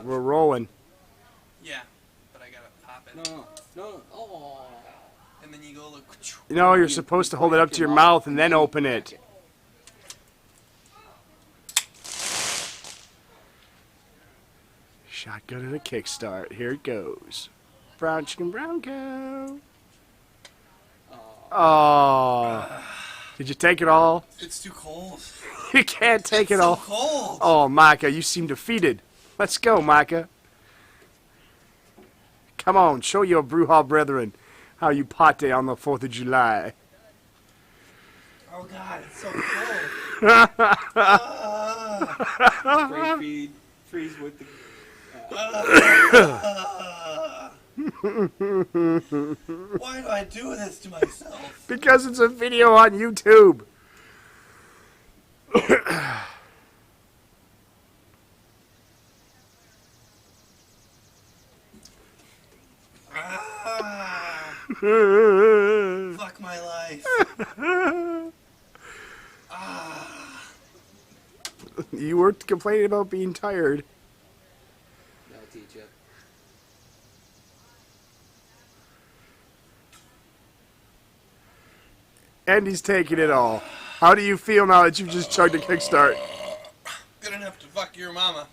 We're rolling. Yeah, but I gotta pop it. No. Oh. And then you go look. No, you're supposed to hold it up to your mouth and then open it. Shotgun and a kickstart. Here it goes. Brown chicken, brown cow. Oh. Did you take it all? It's too cold. You can't take it all. It's so cold. Oh, Micah, you seem defeated. Let's go, Micah. Come on, show your Brewhall brethren how you party on the 4th of July. Oh, God, it's so cold. Freeze with the... Why do I do this to myself? Because it's a video on YouTube. Fuck my life. You were complaining about being tired. That'll teach you. And he's taking it all. How do you feel now that you've just chugged a kickstart? Good enough to fuck your mama.